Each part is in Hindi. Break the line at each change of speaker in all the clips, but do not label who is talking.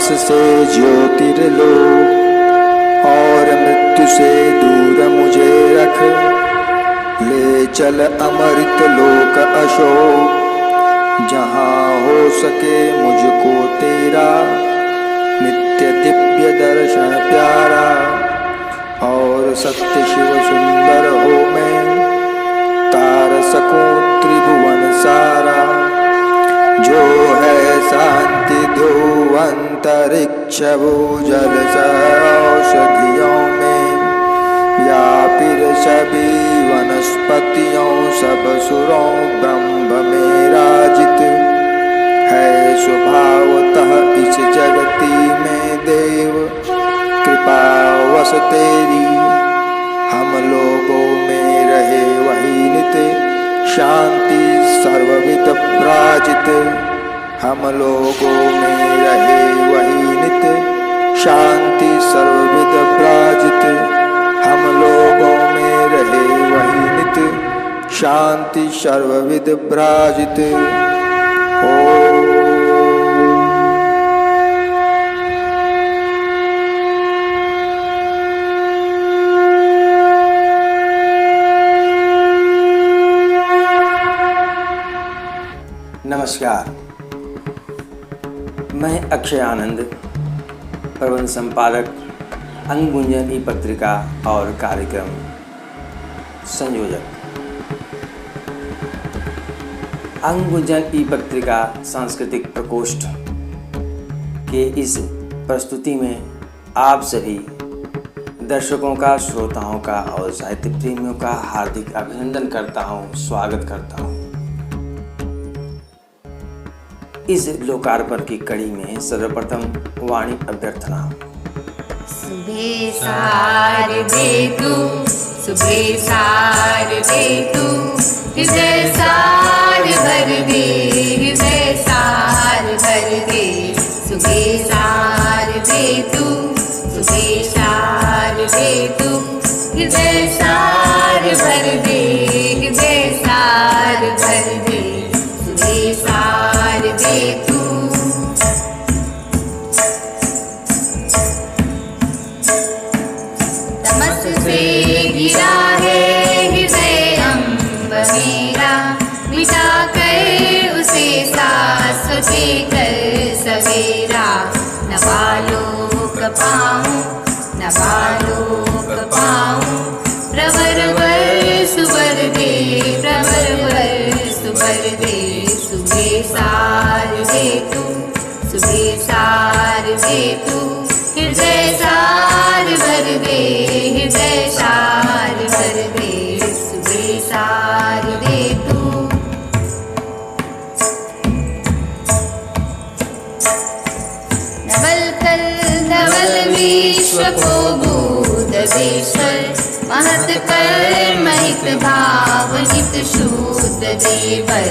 पास से ज्योतिर्लोक, और मृत्यु से दूर मुझे रख, ले चल अमृत लोक अशोक, जहाँ हो सके मुझको तेरा नित्य दिव्य दर्शन प्यारा। और सत्य शिव सुंदर हो मैं, तार सकूं त्रिभुवन सारा। जो है शांति ध्रुव अंतरिक्ष भूजल औषधियों में, या फिर सभी वनस्पतियों सब सुरों ब्रह्म में राजित है स्वभावतः इस जगती में देव। कृपा वश तेरी हम लोगों में रहे वही नित, शांति सर्वविद विराजित। हम लोगों में रहे वही नित, शांति सर्वविद विराजित। हम लोगों में रहे वही नित, शांति सर्वविद विराजित। ओम।
नमस्कार, मैं अक्षय आनंद, प्रबंध संपादक अंगगुंजन ई पत्रिका और कार्यक्रम संयोजक। अंगगुंजन ई पत्रिका सांस्कृतिक प्रकोष्ठ के इस प्रस्तुति में आप सभी दर्शकों का, श्रोताओं का और साहित्य प्रेमियों का हार्दिक अभिनंदन करता हूँ, स्वागत करता हूँ। इस लोकार्पण की कड़ी में सर्वप्रथम वाणी अभ्यर्थना।
सुबह सार दे तू, सुबह सार दे तू, हृदय सार भर दे, हृदय सार भर दे। सुबह सार दे तू, सुबह सार दे तू, हृदय सार भर दे, हृदय सार भर दे। सुबह सार दे तू। तमस से घिरा है हृदय अम्ब मेरा, मिटा कर उसे शाश्वती कर सवेरा। न बालोक पाऊं, न बालोक पाऊं, प्रवर वर सुवर दे, प्रवर वर सुवर दे। सुबह सार दे तू, सुबह सार दे तू, हृदय सार भर दे, हृदय सार भर दे। सुबह सार दे तू। नवल कल धवल विश्व को भूतवेश्वर, महत पर महित भाव नित शुद्ध देवर।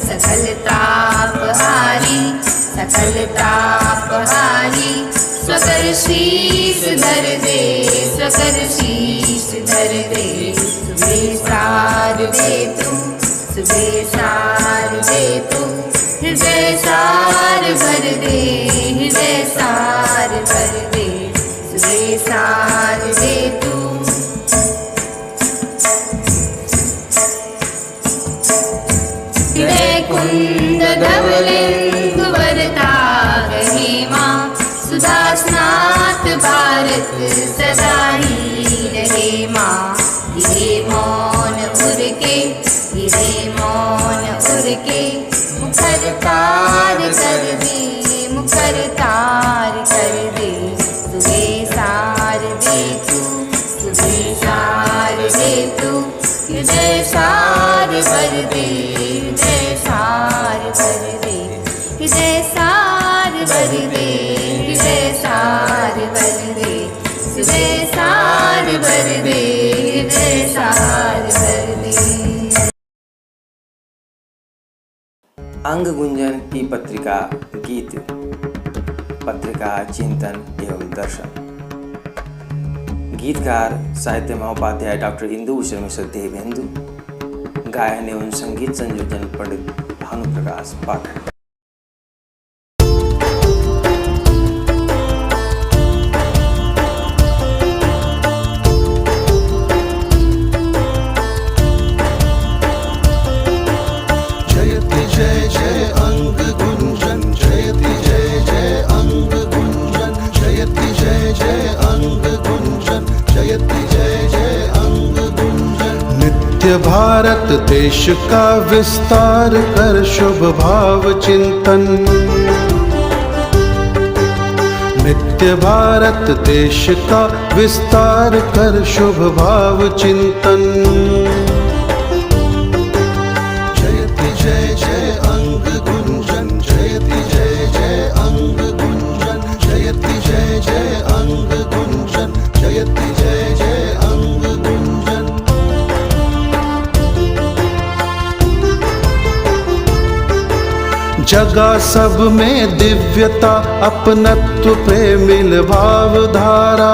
सकल ताप हारी, सकल ताप हारी, स्वकर शीश धर दे, स्वकर शीश धर दे। सुबह सार दे तू, सुबह सार दे तू, हृदय सार भर दे, हृदय सार भर दे। सुबह सार दे तू। हृदय कुंद धवलिंदु वरता हेमा, सुधा स्नात भारत सदा ही रहे माँ। गिरे मौन उर के, गिरे मौन उर के, मुखर तार कर दे, मुखर तार कर दे। सुबह सार दे तू, सुबह सार दे तू, हृदय सार भर दे, हृदय सार भर दे, हृदय सार भर दे, हृदय सार भर दे। हृदय सार भर दे, हृदय सार भर दे।
अंगगुंजन की पत्रिका गीत पत्रिका चिंतन एवं दर्शन। गीतकार साहित्य महोपाध्याय डॉक्टर इंदुभूषण मिश्र देवेंदु। गायन एवं संगीत संयोजन पंडित भानुप्रकाश पाठक।
नित्य भारत देश का विस्तार कर शुभ भाव चिंतन। नित्य भारत देश का विस्तार कर शुभ भाव चिंतन। जयति जय जय अंग गुंजन, जयति जय जय अंग गुंजन, जयति जय जय अंग गुंजन, जयति जय जय अंग गुंजन। जगा सब में दिव्यता अपनत्व प्रेमिल भावधारा।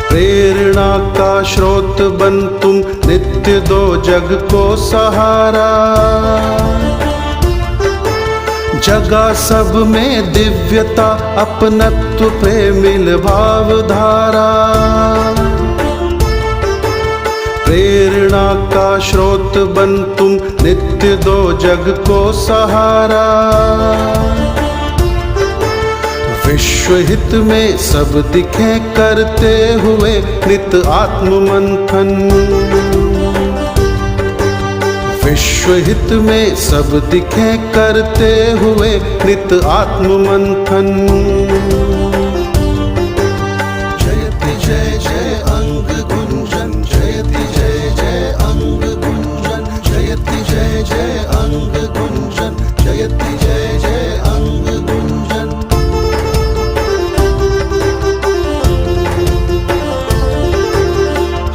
प्रेरणा का स्रोत बन तुम नित्य दो जग को सहारा। जगा सब में दिव्यता अपनत्व प्रेमिल भावधारा। प्रेरणा का स्रोत बन तुम नित्य दो जग को सहारा। विश्व हित में सब दिखे करते हुए नित आत्म मंथन। विश्व हित में सब दिखे करते हुए नित आत्म मंथन। जयति जय जय अंग गुंजन, जयति जय जय अंग गुंजन, जयति जय जय अंग गुंजन, जयति जय जय अंग गुंजन।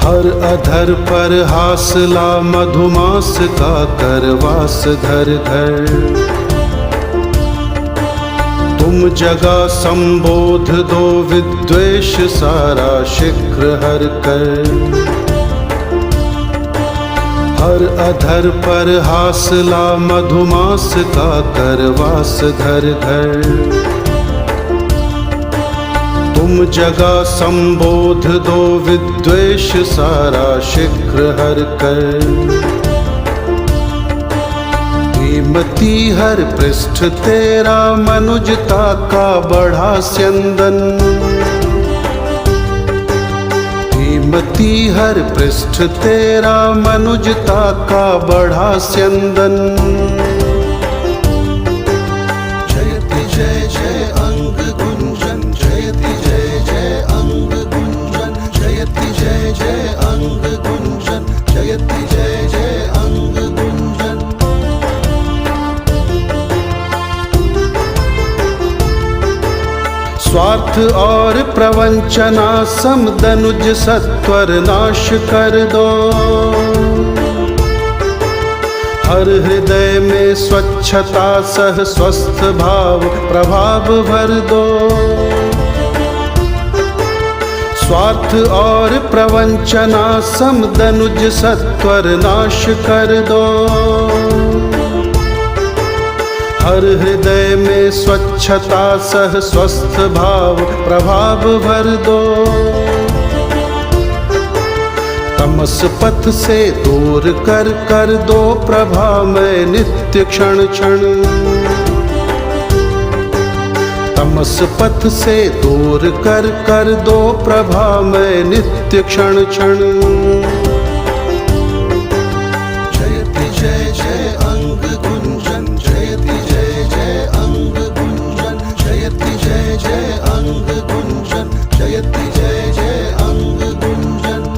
हर अधर पर हासला मधुमास का करवास घर घर। तुम जगा संबोध दो विद्वेष सारा शीघ्र हर कर। हर अधर पर हासला मधुमास का करवास घर घर। तुम जगा संबोध दो विद्वेष सारा शीघ्र हर कर। कीमती हर पृष्ठ तेरा मनुजता का बढ़ा स्यंदन। कीमती हर पृष्ठ तेरा मनुजता का बढ़ा स्यंदन। जयति जय जय अंग गुंजन, जयति जय जय अंग गुंजन, जयति जय जय अंग गुंजन, जयति जय जय अंग गुंजन। स्वार्थ और प्रवंचना समदनुज सत्वर नाश कर दो। हर हृदय में स्वच्छता सह स्वस्थ भाव प्रभाव भर दो। स्वार्थ और प्रवंचना समदनुज सत्वर नाश कर दो। हर हृदय में स्वच्छता सह स्वस्थ भाव प्रभाव भर दो। तमस पथ से दूर कर कर दो प्रभा में नित्य क्षण क्षण। तमस पथ से दूर कर कर दो प्रभा में नित्य क्षण क्षण। जयति जय जय अंग गुंजन, जयति जय जय अंग गुंजन, जयति जय जय अंग गुंजन, जयति जय जय अंग गुंजन।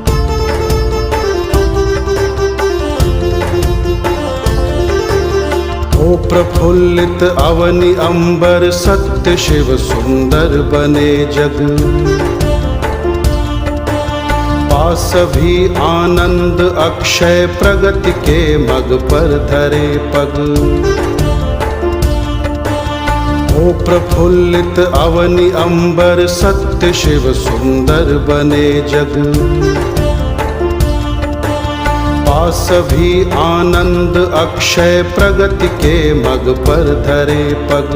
ओ प्रफुल्लित अवनि अंबर सत्य शिव सुंदर बने जग। पास भी आनंद अक्षय प्रगति के मग पर धरे पग। ओ प्रफुल्लित अवनि अंबर सत्य शिव सुंदर बने जग। पास भी आनंद अक्षय प्रगति के मग पर धरे पग।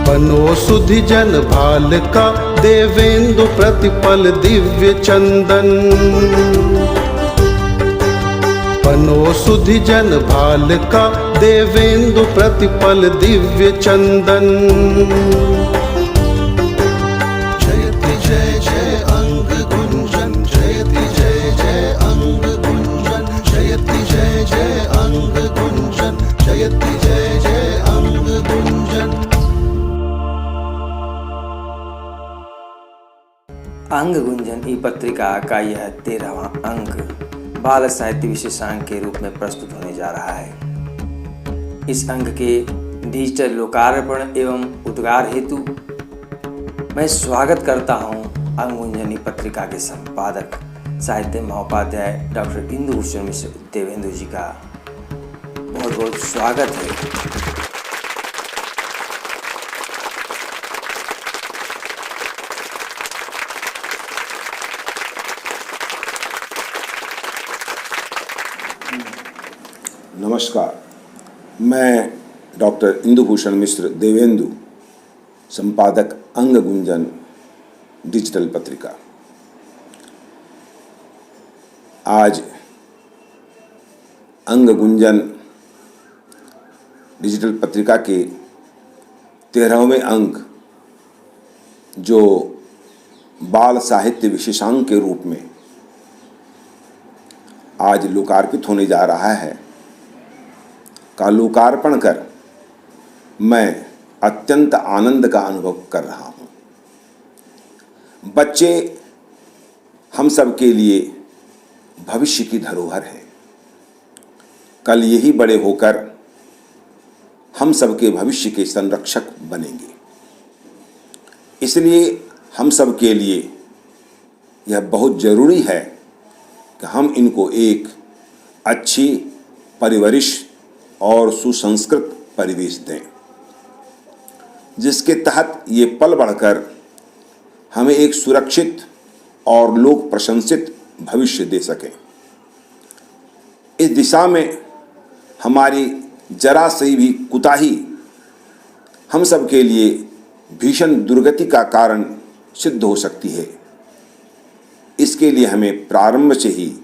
बनो सुधि जन भाल का देवेंदु प्रतिपल दिव्य चंदन। बनो सुधि जन भाल का देवेंदु प्रतिपल दिव्य चंदन। जयति जय जय अंग
अंग गुंजन ई पत्रिका का यह 13वां अंक बाल साहित्य विशेषांक के रूप में प्रस्तुत होने जा रहा है। इस अंक के डिजिटल लोकार्पण एवं उद्गार हेतु मैं स्वागत करता हूं अंग गुंजन ई पत्रिका के संपादक साहित्य महोपाध्याय डॉक्टर इंदुभूषण मिश्र देवेंदु जी का बहुत बहुत स्वागत है।
नमस्कार, मैं डॉक्टर इंदुभूषण मिश्र देवेंदु, संपादक अंग गुंजन डिजिटल पत्रिका। आज अंग गुंजन डिजिटल पत्रिका के 13वें अंक, जो बाल साहित्य विशेषांक के रूप में आज लोकार्पित होने जा रहा है, का लोकार्पण कर मैं अत्यंत आनंद का अनुभव कर रहा हूँ। बच्चे हम सब के लिए भविष्य की धरोहर हैं। कल यही बड़े होकर हम सब के भविष्य के संरक्षक बनेंगे। इसलिए हम सब के लिए यह बहुत जरूरी है कि हम इनको एक अच्छी परवरिश और सुसंस्कृत परिवेश दें, जिसके तहत ये पल बढ़कर हमें एक सुरक्षित और लोक प्रशंसित भविष्य दे सकें। इस दिशा में हमारी जरा सी भी कुताही हम सब के लिए भीषण दुर्गति का कारण सिद्ध हो सकती है। इसके लिए हमें प्रारंभ से ही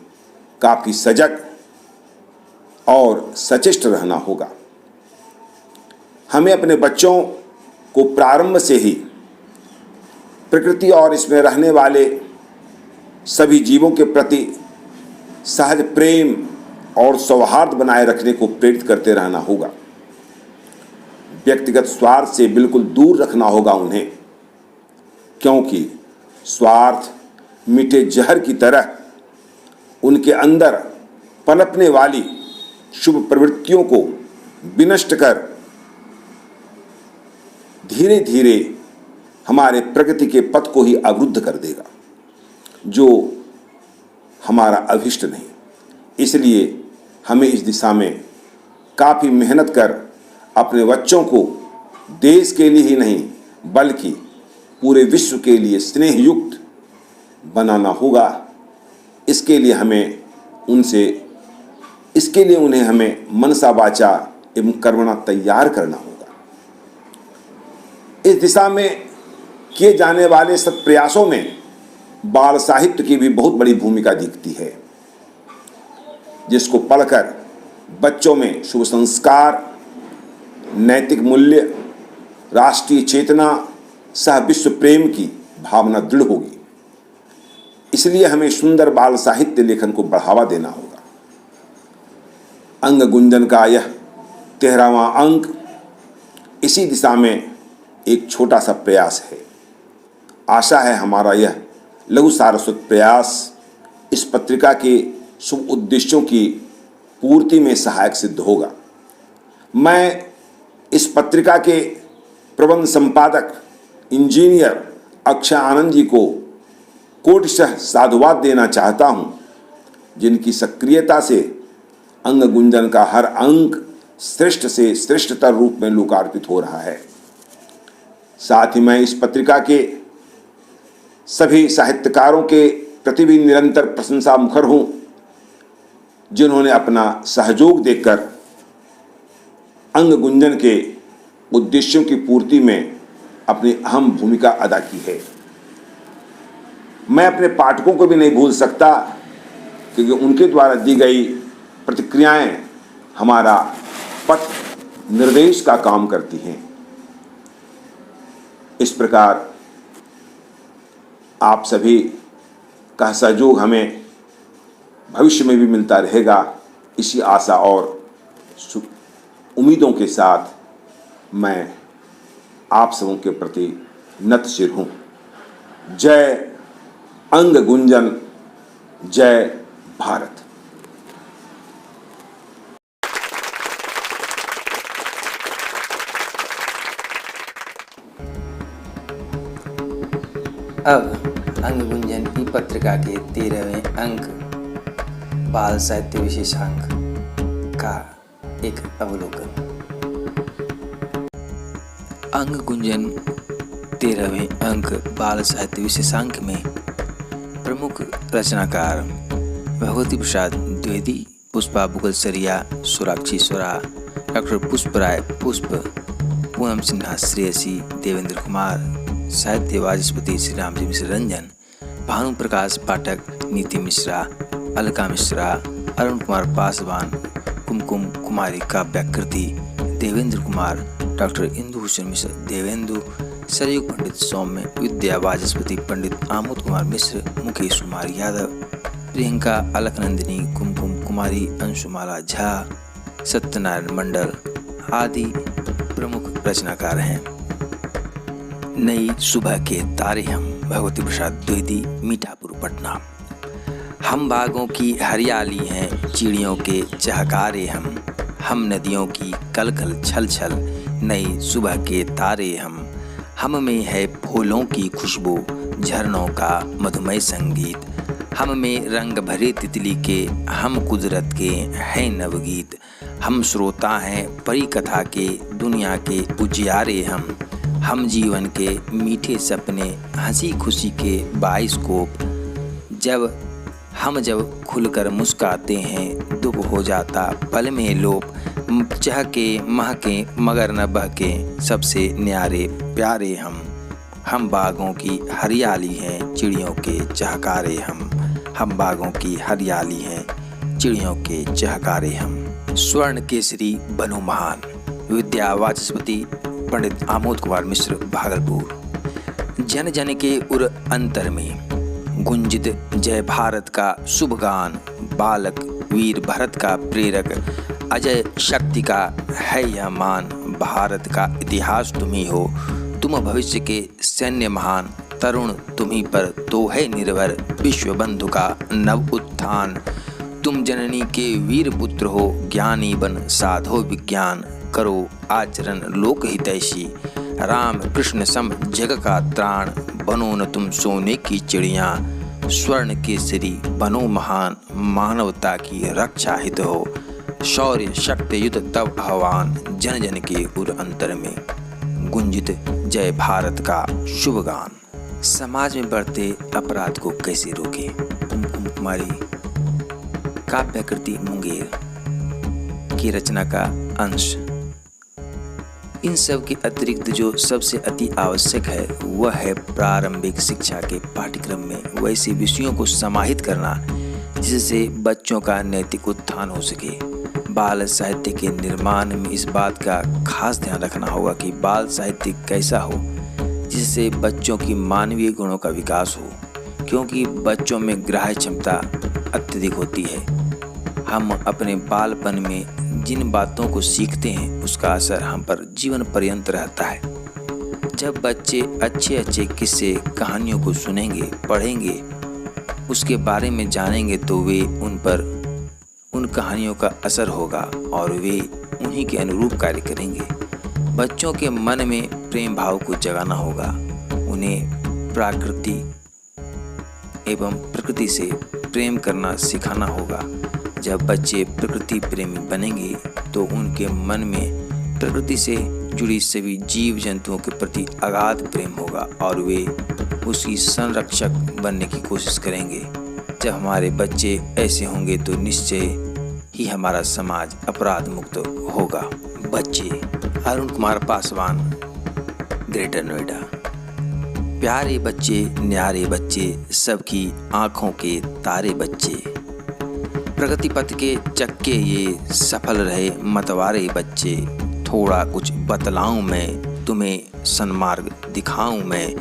काफ़ी सजग और सचेष्ट रहना होगा। हमें अपने बच्चों को प्रारंभ से ही प्रकृति और इसमें रहने वाले सभी जीवों के प्रति सहज प्रेम और सौहार्द बनाए रखने को प्रेरित करते रहना होगा। व्यक्तिगत स्वार्थ से बिल्कुल दूर रखना होगा उन्हें, क्योंकि स्वार्थ मीठे जहर की तरह उनके अंदर पनपने वाली शुभ प्रवृत्तियों को विनष्ट कर धीरे धीरे हमारे प्रगति के पथ को ही अवरुद्ध कर देगा, जो हमारा अभिष्ट नहीं। इसलिए हमें इस दिशा में काफ़ी मेहनत कर अपने बच्चों को देश के लिए ही नहीं बल्कि पूरे विश्व के लिए स्नेह युक्त बनाना होगा। इसके लिए उन्हें हमें मनसा वाचा एवं कर्मणा तैयार करना होगा। इस दिशा में किए जाने वाले सब प्रयासों में बाल साहित्य की भी बहुत बड़ी भूमिका दिखती है, जिसको पढ़कर बच्चों में शुभ संस्कार, नैतिक मूल्य, राष्ट्रीय चेतना सह विश्व प्रेम की भावना दृढ़ होगी। इसलिए हमें सुंदर बाल साहित्य लेखन को बढ़ावा देना होगा। अंग गुंजन का यह 13वां अंक इसी दिशा में एक छोटा सा प्रयास है। आशा है हमारा यह लघु सारस्वत प्रयास इस पत्रिका के शुभ उद्देश्यों की पूर्ति में सहायक सिद्ध होगा। मैं इस पत्रिका के प्रबंध संपादक इंजीनियर अक्षय आनंद जी को कोटिशः साधुवाद देना चाहता हूँ, जिनकी सक्रियता से अंग गुंजन का हर अंक श्रेष्ठ से श्रेष्ठतर रूप में लोकार्पित हो रहा है। साथ ही मैं इस पत्रिका के सभी साहित्यकारों के प्रति भी निरंतर प्रशंसा मुखर हूँ, जिन्होंने अपना सहयोग देकर अंग गुंजन के उद्देश्यों की पूर्ति में अपनी अहम भूमिका अदा की है। मैं अपने पाठकों को भी नहीं भूल सकता, क्योंकि उनके द्वारा दी गई प्रतिक्रियाएं हमारा पथ निर्देश का काम करती हैं। इस प्रकार आप सभी का सहयोग हमें भविष्य में भी मिलता रहेगा, इसी आशा और उम्मीदों के साथ मैं आप सबों के प्रति नत सिर हूँ। जय अंग गुंजन जय भारत।
अब अंग गुंजन ई पत्रिका के 13वें अंक बाल साहित्य विशेषांक का एक अवलोकन। अंग गुंजन 13वें अंक बाल साहित्य विशेषांक में प्रमुख रचनाकार भगवती प्रसाद द्विवेदी, पुष्पा बुगलसरिया, सोराक्षी स्वरा, डॉक्टर पुष्पराय पुष्प, पूनम सिन्हा श्रेयसी, देवेंद्र कुमार, साहित्य वाचस्पति श्री रामजी मिश्र रंजन, भानु प्रकाश पाठक, नीति मिश्रा, अलका मिश्रा, अरुण कुमार पासवान, कुमकुम कुमारी काव्याकृति, देवेंद्र कुमार, डॉक्टर इंदुभूषण मिश्र देवेंदु, सरयुग पंडित सौम्य, विद्या वाचस्पति पंडित आमोद कुमार मिश्र, मुकेश कुमार यादव, प्रियंका अलकनंदिनी, कुमकुम कुमारी, अंशुमाला झा, सत्यनारायण मंडल आदि प्रमुख रचनाकार हैं। नई सुबह के तारे हम, भगवती प्रसाद द्विवेदी, मीठापुर पटना। हम बागों की हरियाली हैं, चिड़ियों के चहकारे हम नदियों की कल कल छल छल, नई सुबह के तारे हम में है फूलों की खुशबू, झरनों का मधुमय संगीत, हम में रंग भरे तितली के, हम कुदरत के हैं नवगीत, हम श्रोता हैं परी कथा के, दुनिया के उजियारे हम जीवन के मीठे सपने, हंसी खुशी के बाइस्कोप, जब खुलकर मुस्काते हैं, दुख हो जाता पल में लोप, चहके महके मगर न बहके, सबसे न्यारे प्यारे हम बागों की हरियाली हैं, चिड़ियों के चहकारे हम बागों की हरियाली हैं, चिड़ियों के चहकारे हम। स्वर्ण केसरी बनो महान, विद्या वाचस्पति पंडित आमोद कुमार मिश्र, भागलपुर। जन जन के उर अंतर में गुंजित जय भारत का शुभ गान, बालक वीर भरत का प्रेरक, अजय शक्ति का है यह मान, भारत का इतिहास तुम ही हो, तुम भविष्य के सैन्य महान, तरुण तुम्ही पर तो है निर्भर, विश्व बंधु का नव उत्थान, तुम जननी के वीर पुत्र हो, ज्ञानी बन साधो विज्ञान, करो आचरण लोक हितैषी, राम कृष्ण सम जग का त्राण, बनो न तुम सोने की चिड़िया, स्वर्ण केसरी बनो महान, मानवता की रक्षा हित हो, शौर्य शक्ति युद्ध तब आह्वान, जन जन के उर अंतर में गुंजित जय भारत का शुभ गान। समाज में बढ़ते अपराध को कैसे रोके, कुमकुम कुमारी, काव्याकृति मुंगेर की रचना का अंश। इन सब के अतिरिक्त जो सबसे अति आवश्यक है वह है प्रारंभिक शिक्षा के पाठ्यक्रम में वैसे विषयों को समाहित करना जिससे बच्चों का नैतिक उत्थान हो सके। बाल साहित्य के निर्माण में इस बात का खास ध्यान रखना होगा कि बाल साहित्य कैसा हो जिससे बच्चों की मानवीय गुणों का विकास हो, क्योंकि बच्चों में ग्राह्य क्षमता अत्यधिक होती है। हम अपने बालपन में जिन बातों को सीखते हैं उसका असर हम पर जीवन पर्यंत रहता है। जब बच्चे अच्छे अच्छे किस्से कहानियों को सुनेंगे, पढ़ेंगे, उसके बारे में जानेंगे तो वे उन कहानियों का असर होगा और वे उन्हीं के अनुरूप कार्य करेंगे। बच्चों के मन में प्रेम भाव को जगाना होगा, उन्हें प्रकृति से प्रेम करना सिखाना होगा। जब बच्चे प्रकृति प्रेमी बनेंगे तो उनके मन में प्रकृति से जुड़ी सभी जीव जंतुओं के प्रति अगाध प्रेम होगा और वे उसकी संरक्षक बनने की कोशिश करेंगे। जब हमारे बच्चे ऐसे होंगे तो निश्चय ही हमारा समाज अपराध मुक्त होगा। बच्चे, अरुण कुमार पासवान, ग्रेटर नोएडा। प्यारे बच्चे, न्यारे बच्चे, सबकी आँखों के तारे बच्चे, प्रगति पथ के चक्के ये सफल रहे मतवारे बच्चे, थोड़ा कुछ बतलाऊं मैं तुम्हें, सन्मार्ग दिखाऊं मैं,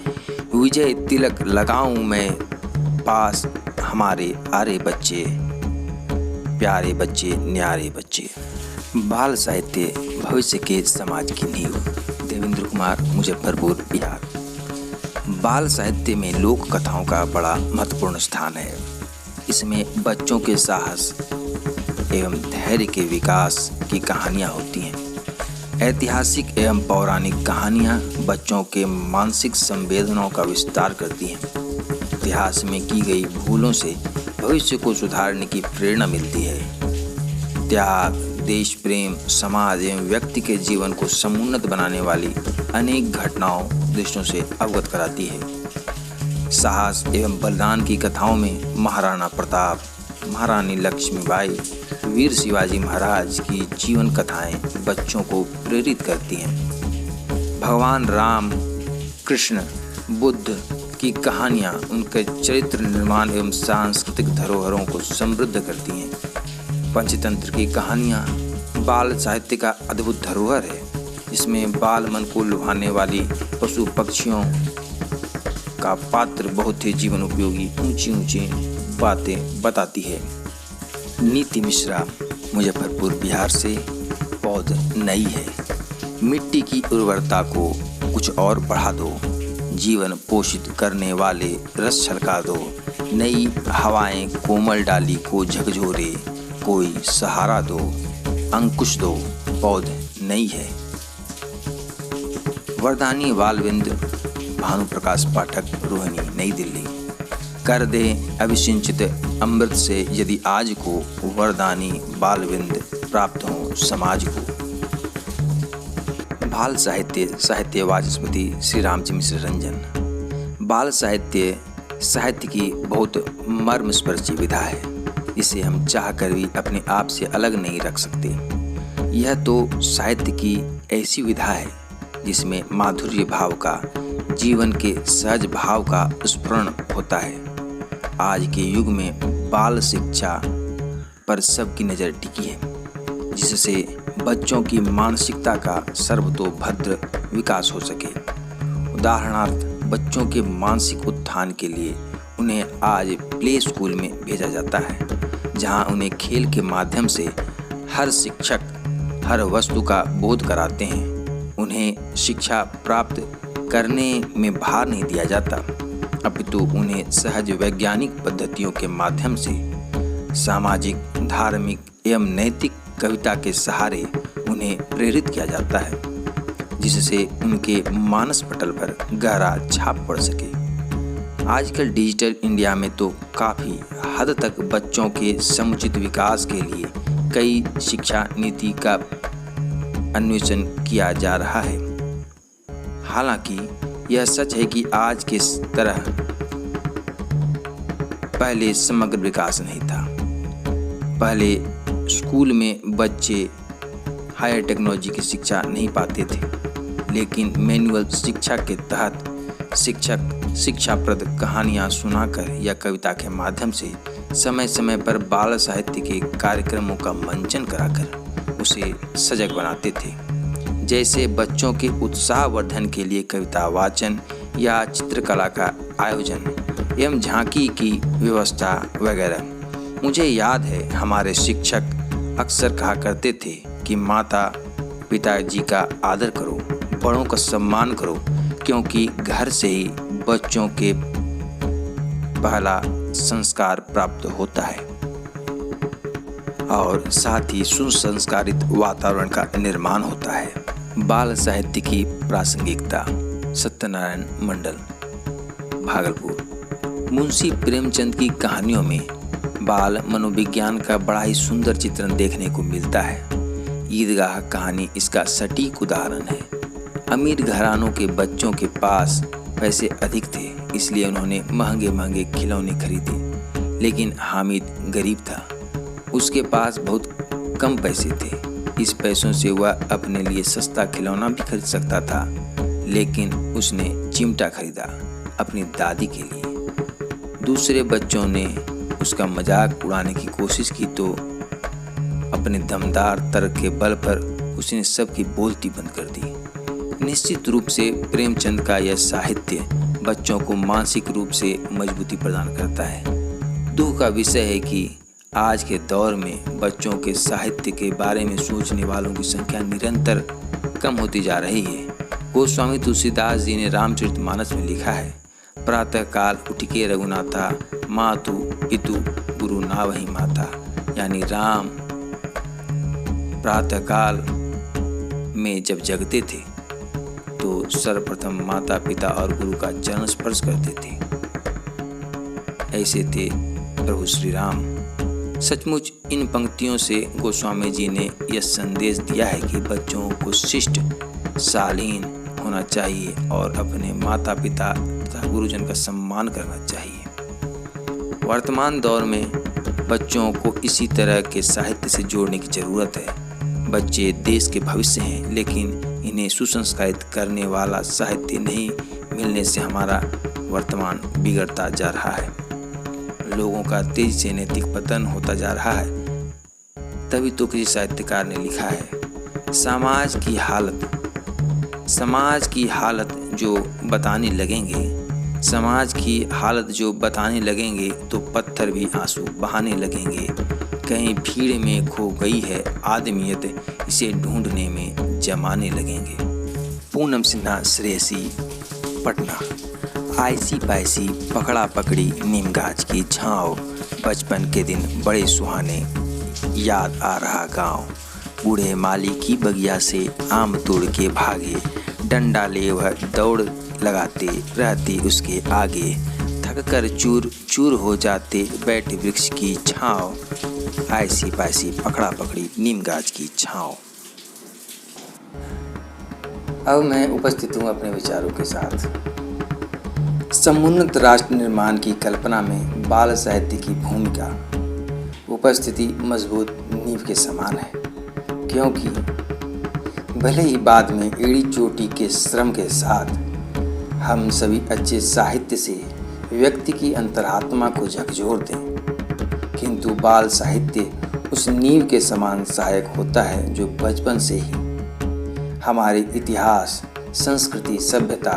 विजय तिलक लगाऊं मैं, पास हमारे आरे बच्चे, प्यारे बच्चे, न्यारे बच्चे। बाल साहित्य भविष्य के समाज की नींव। देवेंद्र कुमार, मुजफ्फरपुर, बिहार। बाल साहित्य में लोक कथाओं का बड़ा महत्वपूर्ण स्थान है। इसमें बच्चों के साहस एवं धैर्य के विकास की कहानियाँ होती हैं। ऐतिहासिक एवं पौराणिक कहानियाँ बच्चों के मानसिक संवेदनाओं का विस्तार करती हैं। इतिहास में की गई भूलों से भविष्य को सुधारने की प्रेरणा मिलती है। त्याग, देश प्रेम, समाज एवं व्यक्ति के जीवन को समुन्नत बनाने वाली अनेक घटनाओं दृश्यों से अवगत कराती है। साहस एवं बलिदान की कथाओं में महाराणा प्रताप, महारानी लक्ष्मीबाई, वीर शिवाजी महाराज की जीवन कथाएं बच्चों को प्रेरित करती हैं। भगवान राम, कृष्ण, बुद्ध की कहानियां उनके चरित्र निर्माण एवं सांस्कृतिक धरोहरों को समृद्ध करती हैं। पंचतंत्र की कहानियां बाल साहित्य का अद्भुत धरोहर है। इसमें बाल मन को लुभाने वाली पशु पक्षियों का पात्र बहुत ही जीवन उपयोगी ऊंची ऊंची बातें बताती है। नीति मिश्रा, मुजफ्फरपुर, बिहार से। पौध नई है। मिट्टी की उर्वरता को कुछ और बढ़ा दो, जीवन पोषित करने वाले रस छलका दो, नई हवाएं कोमल डाली को झकझोरे, कोई सहारा दो, अंकुश दो, पौध नई है। वरदानी बालविंद, भानुप्रकाश पाठक, रोहिणी, नई दिल्ली। कर दे अभिसिंचित अमृत से यदि आज को, वरदानी बालविंद प्राप्त हो समाज को। बाल साहित्य वाचस्पति श्री रामजी मिश्र रंजन। बाल साहित्य की बहुत मर्मस्पर्शी विधा है। इसे हम चाह कर भी अपने आप से अलग नहीं रख सकते। यह तो साहित्य की ऐसी विधा है जिसमें माधुर्य भाव का, जीवन के सहज भाव का स्फुरण होता है। आज के युग में बाल शिक्षा पर सबकी नज़र टिकी है, जिससे बच्चों की मानसिकता का सर्वतोभद्र विकास हो सके। उदाहरणार्थ, बच्चों के मानसिक उत्थान के लिए उन्हें आज प्ले स्कूल में भेजा जाता है, जहां उन्हें खेल के माध्यम से हर शिक्षक हर वस्तु का बोध कराते हैं। उन्हें शिक्षा प्राप्त करने में भार नहीं दिया जाता, अपितु उन्हें सहज वैज्ञानिक पद्धतियों के माध्यम से सामाजिक, धार्मिक एवं नैतिक कविता के सहारे उन्हें प्रेरित किया जाता है, जिससे उनके मानस पटल पर गहरा छाप पड़ सके। आजकल डिजिटल इंडिया में तो काफ़ी हद तक बच्चों के समुचित विकास के लिए कई शिक्षा नीति का अन्वेषण किया जा रहा है। हालांकि यह सच है कि आज के तरह पहले समग्र विकास नहीं था। पहले स्कूल में बच्चे हायर टेक्नोलॉजी की शिक्षा नहीं पाते थे, लेकिन मैनुअल शिक्षा के तहत शिक्षक शिक्षाप्रद कहानियाँ सुनाकर या कविता के माध्यम से समय समय पर बाल साहित्य के कार्यक्रमों का मंचन कराकर उसे सजग बनाते थे। जैसे बच्चों के उत्साहवर्धन के लिए कविता वाचन या चित्रकला का आयोजन एवं झांकी की व्यवस्था वगैरह। मुझे याद है, हमारे शिक्षक अक्सर कहा करते थे कि माता पिताजी का आदर करो, बड़ों का सम्मान करो, क्योंकि घर से ही बच्चों के पहला संस्कार प्राप्त होता है और साथ ही सुसंस्कारित वातावरण का निर्माण होता है। बाल साहित्य की प्रासंगिकता। सत्यनारायण मंडल, भागलपुर। मुंशी प्रेमचंद की कहानियों में बाल मनोविज्ञान का बड़ा ही सुंदर चित्रण देखने को मिलता है। ईदगाह कहानी इसका सटीक उदाहरण है। अमीर घरानों के बच्चों के पास पैसे अधिक थे, इसलिए उन्होंने महंगे महंगे खिलौने खरीदे, लेकिन हामिद गरीब था। उसके पास बहुत कम पैसे थे। इस पैसों से वह अपने लिए सस्ता खिलौना भी खरीद सकता था, लेकिन उसने चिमटा खरीदा अपनी दादी के लिए। दूसरे बच्चों ने उसका मजाक उड़ाने की कोशिश की तो अपने दमदार तर्क के बल पर उसने सबकी बोलती बंद कर दी। निश्चित रूप से प्रेमचंद का यह साहित्य बच्चों को मानसिक रूप से मजबूती प्रदान करता है। दुख का विषय है कि आज के दौर में बच्चों के साहित्य के बारे में सोचने वालों की संख्या निरंतर कम होती जा रही है। गोस्वामी तुलसीदास जी ने रामचरितमानस में लिखा है, प्रातःकाल उठिके रघुनाथा, मातु पितु गुरु नावहि माता। यानी राम प्रातःकाल में जब जगते थे तो सर्वप्रथम माता पिता और गुरु का चरण स्पर्श करते थे। ऐसे थे प्रभु श्री राम। सचमुच इन पंक्तियों से गोस्वामी जी ने यह संदेश दिया है कि बच्चों को शिष्ट शालीन होना चाहिए और अपने माता पिता तथा गुरुजन का सम्मान करना चाहिए। वर्तमान दौर में बच्चों को इसी तरह के साहित्य से जोड़ने की ज़रूरत है। बच्चे देश के भविष्य हैं, लेकिन इन्हें सुसंस्कारित करने वाला साहित्य नहीं मिलने से हमारा वर्तमान बिगड़ता जा रहा है। लोगों का तेजी से नैतिक पतन होता जा रहा है। तभी तो किसी साहित्यकार ने लिखा है, समाज की हालत जो बताने लगेंगे तो पत्थर भी आंसू बहाने लगेंगे। कहीं भीड़ में खो गई है आदमियत, इसे ढूंढने में जमाने लगेंगे। पूनम सिन्हा, श्रेयसी, पटना। आईसी पाइसी पकड़ा पकड़ी नीम गाछ की छाँव, बचपन के दिन बड़े सुहाने, याद आ रहा गांव। बूढ़े माली की बगिया से आम तोड़ के भागे, डंडा ले वह दौड़ लगाते रहते उसके आगे। थक कर चूर चूर हो जाते बैठ वृक्ष की छाँव, ऐसी पैसी पकड़ा पकड़ी नीम गाछ की छाँव। अब मैं उपस्थित हूँ अपने विचारों के साथ। समुन्नत राष्ट्र निर्माण की कल्पना में बाल साहित्य की भूमिका उपस्थिति मजबूत नींव के समान है, क्योंकि भले ही बाद में एड़ी चोटी के श्रम के साथ हम सभी अच्छे साहित्य से व्यक्ति की अंतरात्मा को झकझोर दें, किंतु बाल साहित्य उस नींव के समान सहायक होता है जो बचपन से ही हमारे इतिहास, संस्कृति, सभ्यता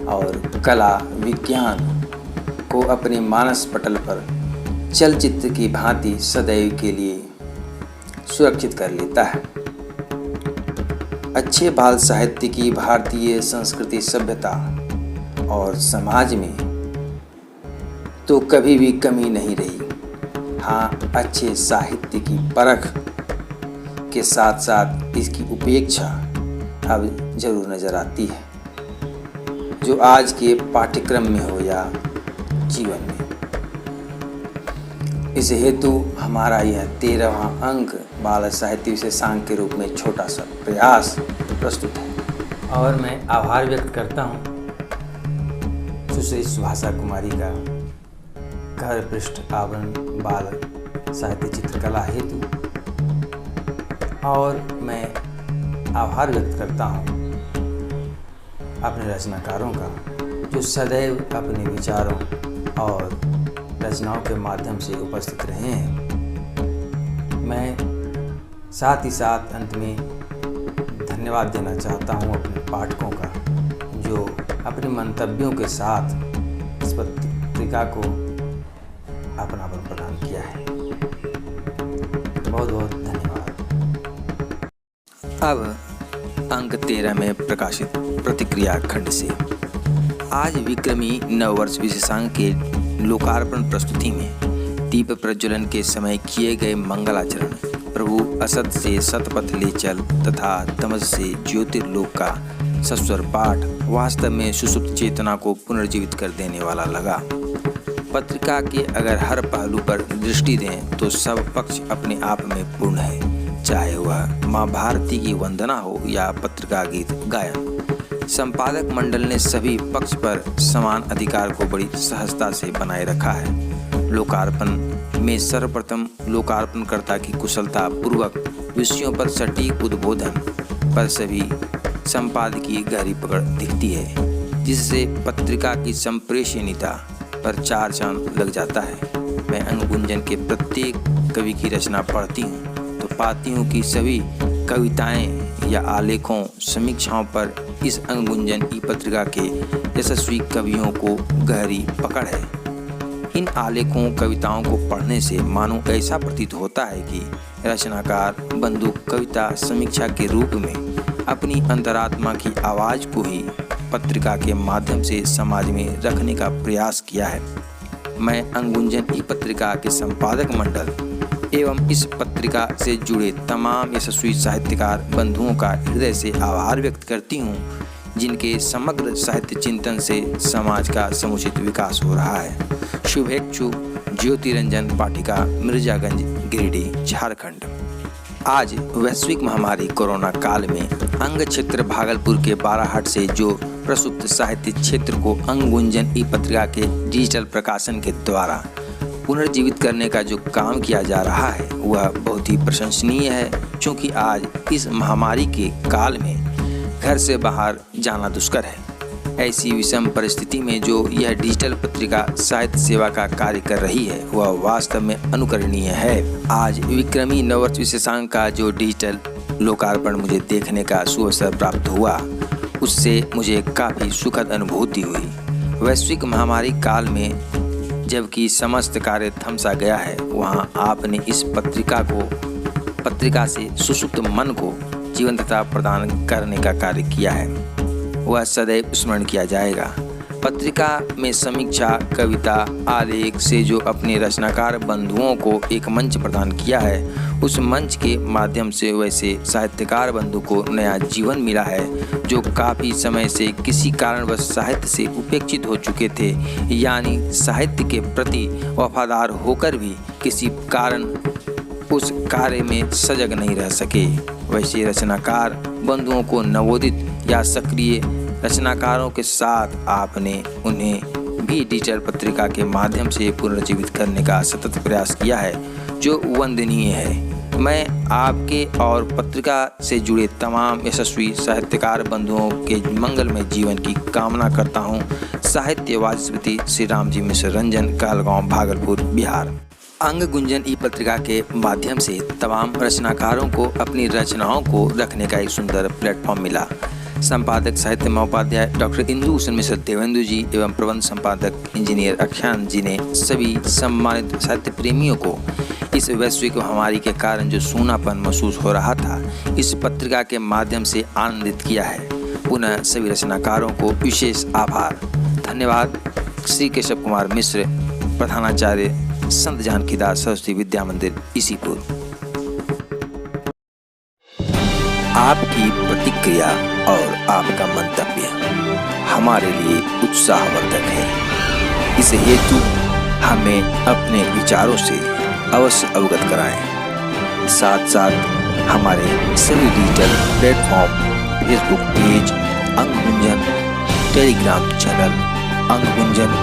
और कला विज्ञान को अपने मानस पटल पर चलचित्र की भांति सदैव के लिए सुरक्षित कर लेता है। अच्छे बाल साहित्य की भारतीय संस्कृति, सभ्यता और समाज में तो कभी भी कमी नहीं रही। हाँ, अच्छे साहित्य की परख के साथ साथ इसकी उपेक्षा अब जरूर नजर आती है, जो आज के पाठ्यक्रम में हो या जीवन में। इस हेतु हमारा यह 13वां अंक बाल साहित्य विशेषांक के रूप में छोटा सा प्रयास प्रस्तुत है। और मैं आभार व्यक्त करता हूँ सुश्री सुभाषा कुमारी का घर पृष्ठ आवरण बाल साहित्य चित्रकला हेतु, और मैं आभार व्यक्त करता हूँ अपने रचनाकारों का, जो सदैव अपने विचारों और रचनाओं के माध्यम से उपस्थित रहे हैं। मैं साथ ही साथ अंत में धन्यवाद देना चाहता हूँ अपने पाठकों का, जो अपने मंतव्यों के साथ इस पत्रिका को अपनापन प्रदान किया है। बहुत बहुत धन्यवाद। अब अंक 13 में प्रकाशित प्रतिक्रिया खंड से आज विक्रमी नववर्ष विशेषांक के लोकार्पण प्रस्तुति में दीप प्रज्वलन के समय किए गए मंगलाचरण, प्रभु असत से सतपथ ले चल तथा तमस से ज्योतिर्लोक का सस्वर पाठ वास्तव में सुसुप्त चेतना को पुनर्जीवित कर देने वाला लगा। पत्रिका के अगर हर पहलू पर दृष्टि दें तो सब पक्ष अपने आप में पूर्ण है, चाहे वह माँ भारती की वंदना हो या पत्रिका गीत गायन। संपादक मंडल ने सभी पक्ष पर समान अधिकार को बड़ी सहजता से बनाए रखा है। लोकार्पण में सर्वप्रथम लोकार्पणकर्ता की कुशलता पूर्वक विषयों पर सटीक उद्बोधन पर सभी संपादकीय गहरी पकड़ दिखती है, जिससे पत्रिका की संप्रेषणीयता पर 4 चांद लग जाता है। मैं अंगगुंजन के प्रत्येक कवि की रचना पढ़ती हूँ तो पाती हूँ कि सभी कविताएं या आलेखों, समीक्षाओं पर इस अंगगुंजन ई पत्रिका के यशस्वी कवियों को गहरी पकड़ है। इन आलेखों, कविताओं को पढ़ने से मानो ऐसा प्रतीत होता है कि रचनाकार बंदूक कविता समीक्षा के रूप में अपनी अंतरात्मा की आवाज़ को ही पत्रिका के माध्यम से समाज में रखने का प्रयास किया है। मैं अंगुंजन ई पत्रिका के संपादक मंडल एवं इस पत्रिका से जुड़े तमाम यशस्वी साहित्यकार बंधुओं का हृदय से आभार व्यक्त करती हूँ, जिनके समग्र साहित्य चिंतन से समाज का समुचित विकास हो रहा है। शुभेच्छु ज्योति रंजन पाटिका, मिर्जागंज, गिरिडीह, झारखंड। आज वैश्विक महामारी कोरोना काल में अंग क्षेत्र भागलपुर के बाराहाट से जो प्रसुप्त साहित्य क्षेत्र को अंगुंजन ई पत्रिका के डिजिटल प्रकाशन के द्वारा पुनर्जीवित करने का जो काम किया जा रहा है वह बहुत ही प्रशंसनीय है, क्योंकि आज इस महामारी के काल में घर से बाहर जाना दुष्कर है। ऐसी विषम परिस्थिति में जो यह डिजिटल पत्रिका साहित्य सेवा का कार्य कर रही है वह वास्तव में अनुकरणीय है। आज विक्रमी नववर्ष विशेषांक का जो डिजिटल लोकार्पण मुझे देखने का सुअवसर प्राप्त हुआ, उससे मुझे काफ़ी सुखद अनुभूति हुई। वैश्विक महामारी काल में जबकि समस्त कार्य थम सा गया है, वहाँ आपने इस पत्रिका से सुसुप्त मन को जीवंतता प्रदान करने का कार्य किया है, वह सदैव स्मरण किया जाएगा। पत्रिका में समीक्षा, कविता, आलेख से जो अपने रचनाकार बंधुओं को एक मंच प्रदान किया है, उस मंच के माध्यम से वैसे साहित्यकार बंधु को नया जीवन मिला है जो काफ़ी समय से किसी कारणवश साहित्य से उपेक्षित हो चुके थे, यानी साहित्य के प्रति वफादार होकर भी किसी कारण उस कार्य में सजग नहीं रह सके। वैसे रचनाकार बंधुओं को नवोदित या सक्रिय रचनाकारों के साथ आपने उन्हें भी डिजिटल पत्रिका के माध्यम से पुनर्जीवित करने का सतत प्रयास किया है, जो वंदनीय है। मैं आपके और पत्रिका से जुड़े तमाम यशस्वी साहित्यकार बंधुओं के मंगलमय जीवन की कामना करता हूँ। साहित्य वाचस्पति श्री राम जी मिश्र रंजन, कहलगांव, भागलपुर, बिहार। अंग गुंजन ई पत्रिका के माध्यम से तमाम रचनाकारों को अपनी रचनाओं को रखने का एक सुंदर प्लेटफॉर्म मिला। संपादक साहित्य महोपाध्याय डॉक्टर इंदु भूषण मिश्र देवेंदु जी एवं प्रबंध संपादक इंजीनियर अख्यान जी ने सभी सम्मानित साहित्य प्रेमियों को इस वैश्विक महामारी के कारण जो सूनापन महसूस हो रहा था, इस पत्रिका के माध्यम से आनंदित किया है। पुनः सभी रचनाकारों को विशेष आभार, धन्यवाद। श्री केशव कुमार मिश्र, प्रधानाचार्य, संत जानकीदास सरस्वती विद्या मंदिर, इसीपुर। आपकी प्रतिक्रिया और आपका मंतव्य हमारे लिए उत्साहवर्धक है। इस हेतु हमें अपने विचारों से अवश्य अवगत कराएं। साथ साथ हमारे सभी digital platform, Facebook page Angunjan, Telegram channel Angunjan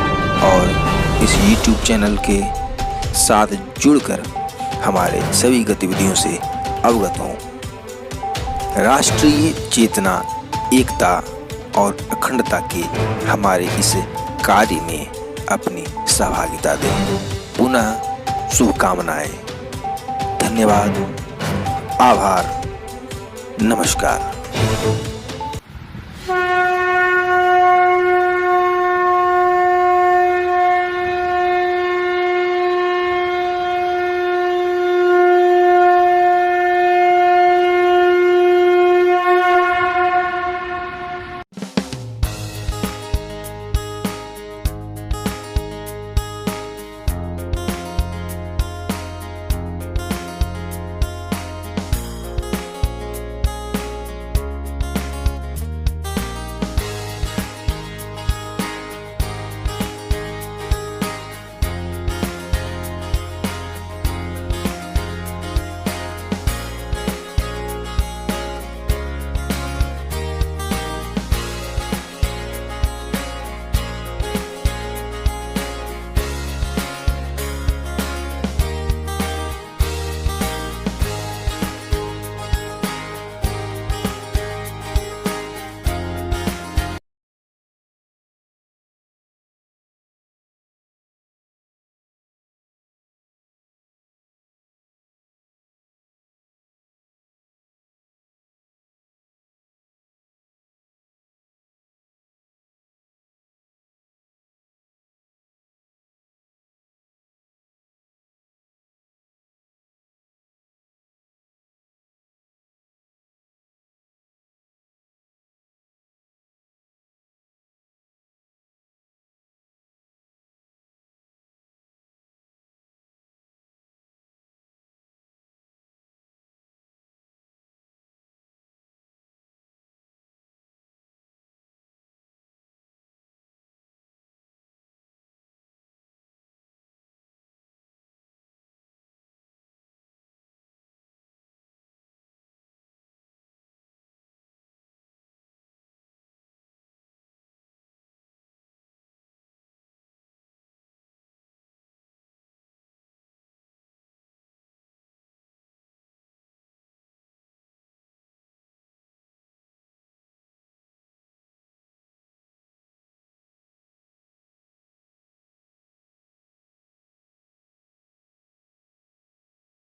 और इस यूट्यूब चैनल के साथ जुड़कर हमारे सभी गतिविधियों से अवगत हों। राष्ट्रीय चेतना, एकता और अखंडता के हमारे इस कार्य में अपनी सहभागिता दें। पुनः शुभकामनाएं। धन्यवाद, आभार, नमस्कार।